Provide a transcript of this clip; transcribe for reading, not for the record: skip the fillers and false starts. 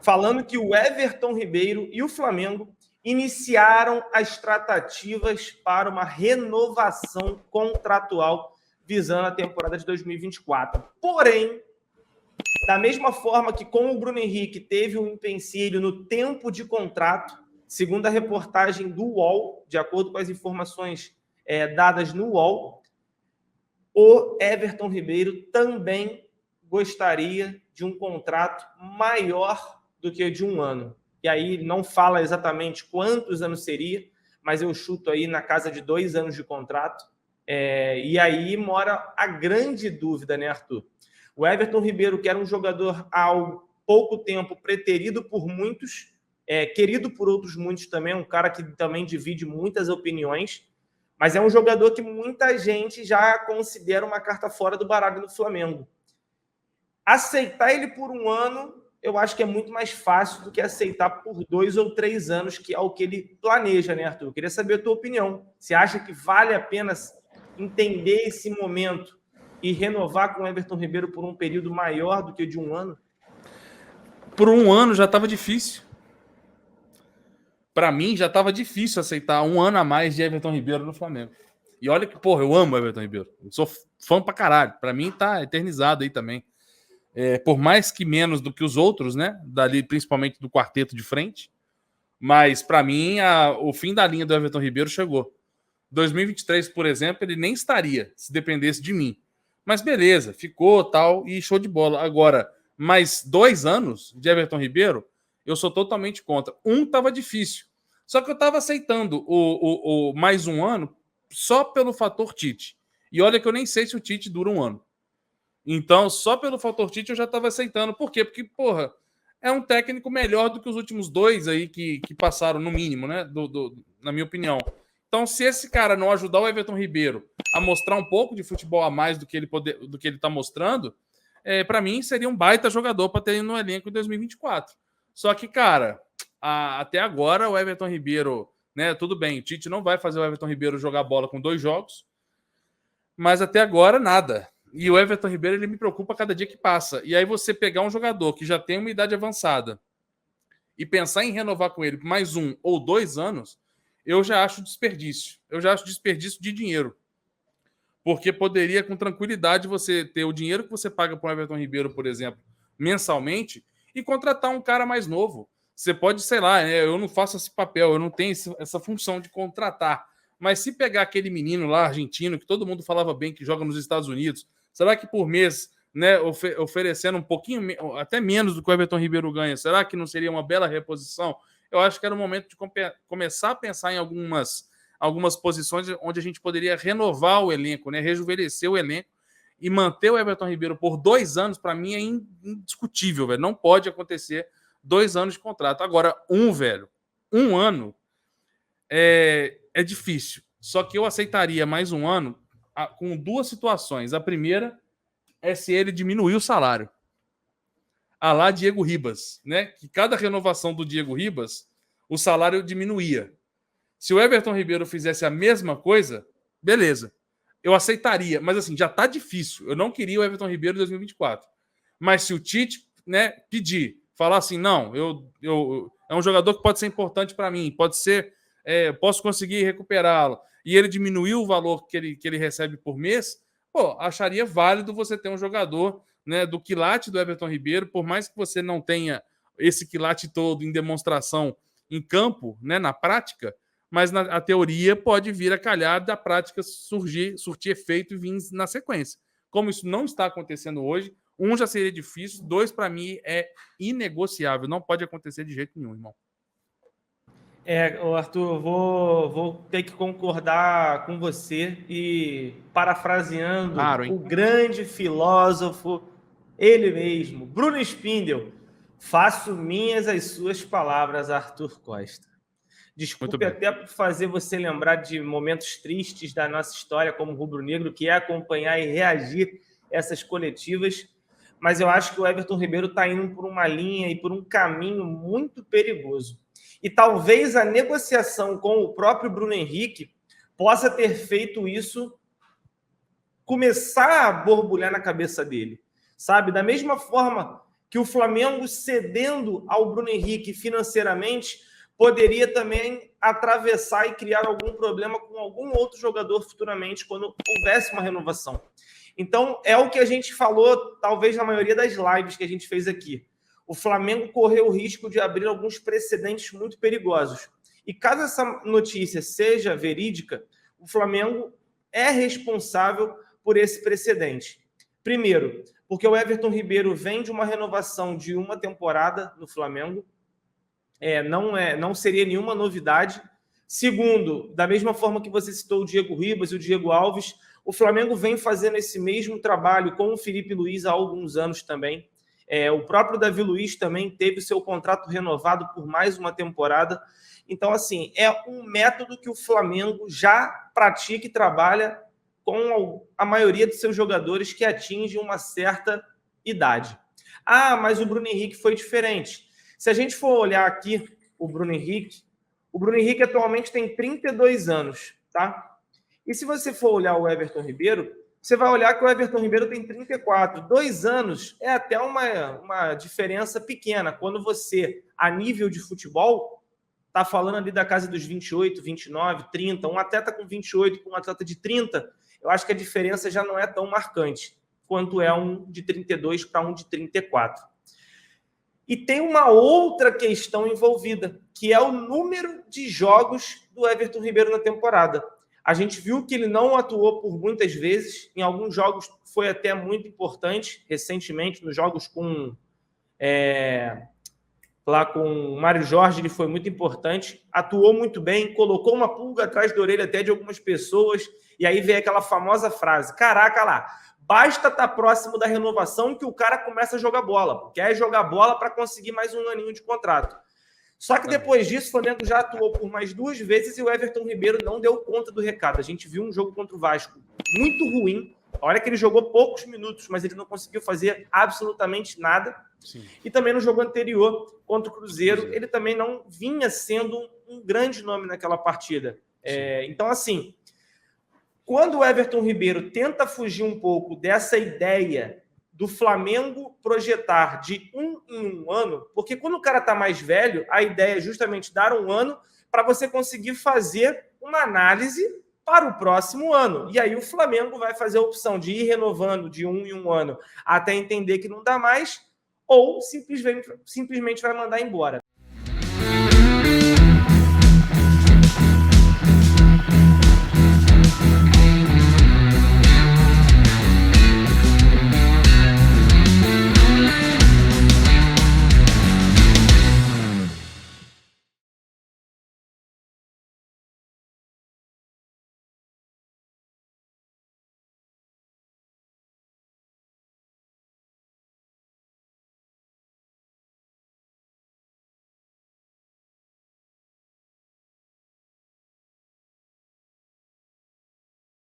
falando que o Everton Ribeiro e o Flamengo iniciaram as tratativas para uma renovação contratual visando a temporada de 2024. Porém, da mesma forma que com o Bruno Henrique teve um empecilho no tempo de contrato, segundo a reportagem do UOL, de acordo com as informações dadas no UOL, o Everton Ribeiro também gostaria de um contrato maior do que de um ano. E aí não fala exatamente quantos anos seria, mas eu chuto aí na casa de 2 anos de contrato. E aí mora a grande dúvida, né, Arthur? O Everton Ribeiro, que era um jogador há pouco tempo preterido por muitos, querido por outros muitos também, um cara que também divide muitas opiniões, mas é um jogador que muita gente já considera uma carta fora do baralho do Flamengo. Aceitar ele por um ano, eu acho que é muito mais fácil do que aceitar por 2 ou 3 anos, que é o que ele planeja, né, Arthur? Eu queria saber a tua opinião. Você acha que vale a pena entender esse momento e renovar com o Everton Ribeiro por um período maior do que o de um ano? Por um ano já estava difícil. Para mim, já estava difícil aceitar um ano a mais de Everton Ribeiro no Flamengo. E olha que, porra, eu amo o Everton Ribeiro. Eu sou fã pra caralho. Para mim, tá eternizado aí também. Por mais que menos do que os outros, né? Dali, principalmente do quarteto de frente. Mas, para mim, o fim da linha do Everton Ribeiro chegou. 2023, por exemplo, ele nem estaria, se dependesse de mim. Mas beleza, ficou tal e show de bola. Agora, mais 2 anos de Everton Ribeiro, eu sou totalmente contra. Tava difícil. Só que eu tava aceitando o mais um ano só pelo fator Tite. E olha que eu nem sei se o Tite dura um ano. Então, só pelo fator Tite eu já tava aceitando. Por quê? Porque, porra, é um técnico melhor do que os últimos 2 aí que passaram, no mínimo, né? Na minha opinião. Então, se esse cara não ajudar o Everton Ribeiro a mostrar um pouco de futebol a mais do que ele tá mostrando, para mim seria um baita jogador para ter no elenco em 2024. Só que, cara, até agora o Everton Ribeiro, né? Tudo bem, o Tite não vai fazer o Everton Ribeiro jogar bola com 2 jogos, mas até agora nada. E o Everton Ribeiro, ele me preocupa cada dia que passa. E aí você pegar um jogador que já tem uma idade avançada e pensar em renovar com ele por mais 1 ou 2 anos, eu já acho desperdício. Eu já acho desperdício de dinheiro. Porque poderia, com tranquilidade, você ter o dinheiro que você paga para o Everton Ribeiro, por exemplo, mensalmente, e contratar um cara mais novo. Você pode, sei lá, eu não faço esse papel, eu não tenho essa função de contratar. Mas se pegar aquele menino lá, argentino, que todo mundo falava bem, que joga nos Estados Unidos, será que por mês, né, oferecendo um pouquinho, até menos do que o Everton Ribeiro ganha, será que não seria uma bela reposição? Eu acho que era o momento de começar a pensar em algumas posições onde a gente poderia renovar o elenco, né, rejuvenescer o elenco e manter o Everton Ribeiro por 2 anos, para mim é indiscutível, velho. Não pode acontecer 2 anos de contrato. Agora, velho, 1 ano é difícil. Só que eu aceitaria mais 1 ano com 2 situações. A primeira é se ele diminuir o salário. A lá Diego Ribas, né? Que cada renovação do Diego Ribas, o salário diminuía. Se o Everton Ribeiro fizesse a mesma coisa, beleza. Eu aceitaria, mas assim, já tá difícil. Eu não queria o Everton Ribeiro em 2024. Mas se o Tite, né, pedir, falar assim, não, é um jogador que pode ser importante para mim, pode ser, posso conseguir recuperá-lo, e ele diminuir o valor que ele recebe por mês, pô, acharia válido você ter um jogador, né, do quilate do Everton Ribeiro, por mais que você não tenha esse quilate todo em demonstração em campo, né, na prática, mas a teoria pode vir a calhar da prática surtir efeito e vir na sequência. Como isso não está acontecendo hoje, 1 já seria difícil, 2 para mim é inegociável, não pode acontecer de jeito nenhum, irmão. Arthur, vou ter que concordar com você e parafraseando Claro, o grande filósofo, ele mesmo, Bruno Spindel, faço minhas as suas palavras, Arthur Costa. Desculpe até por fazer você lembrar de momentos tristes da nossa história como rubro-negro, que é acompanhar e reagir a essas coletivas, mas eu acho que o Everton Ribeiro está indo por uma linha e por um caminho muito perigoso. E talvez a negociação com o próprio Bruno Henrique possa ter feito isso começar a borbulhar na cabeça dele, sabe? Da mesma forma que o Flamengo cedendo ao Bruno Henrique financeiramente poderia também atravessar e criar algum problema com algum outro jogador futuramente quando houvesse uma renovação. Então, é o que a gente falou, talvez na maioria das lives que a gente fez aqui. O Flamengo correu o risco de abrir alguns precedentes muito perigosos. E caso essa notícia seja verídica, o Flamengo é responsável por esse precedente. Primeiro, porque o Everton Ribeiro vem de uma renovação de uma temporada no Flamengo, não seria nenhuma novidade. Segundo, da mesma forma que você citou o Diego Ribas e o Diego Alves, o Flamengo vem fazendo esse mesmo trabalho com o Felipe Luiz há alguns anos também. O próprio Davi Luiz também teve seu contrato renovado por mais uma temporada. Então, assim, é um método que o Flamengo já pratica e trabalha com a maioria dos seus jogadores que atingem uma certa idade. Ah, mas o Bruno Henrique foi diferente. Se a gente for olhar aqui o Bruno Henrique atualmente tem 32 anos, tá? E se você for olhar o Everton Ribeiro, você vai olhar que o Everton Ribeiro tem 34. 2 anos é até uma diferença pequena. Quando você, a nível de futebol, está falando ali da casa dos 28, 29, 30. Um atleta com 28 com um atleta de 30, eu acho que a diferença já não é tão marcante quanto é um de 32 para um de 34. E tem uma outra questão envolvida, que é o número de jogos do Everton Ribeiro na temporada. A gente viu que ele não atuou por muitas vezes, em alguns jogos foi até muito importante, recentemente, nos jogos com o Mário Jorge, ele foi muito importante, atuou muito bem, colocou uma pulga atrás da orelha até de algumas pessoas, e aí veio aquela famosa frase, caraca lá, basta estar próximo da renovação que o cara começa a jogar bola, quer jogar bola para conseguir mais um aninho de contrato. Só que depois disso, o Flamengo já atuou por mais 2 vezes e o Everton Ribeiro não deu conta do recado. A gente viu um jogo contra o Vasco muito ruim. Olha que ele jogou poucos minutos, mas ele não conseguiu fazer absolutamente nada. Sim. E também no jogo anterior, contra o Cruzeiro, ele também não vinha sendo um grande nome naquela partida. Então, assim, quando o Everton Ribeiro tenta fugir um pouco dessa ideia do Flamengo projetar de 1 em 1 ano, porque quando o cara está mais velho, a ideia é justamente dar 1 ano para você conseguir fazer uma análise para o próximo ano. E aí o Flamengo vai fazer a opção de ir renovando de 1 em 1 ano até entender que não dá mais, ou simplesmente vai mandar embora.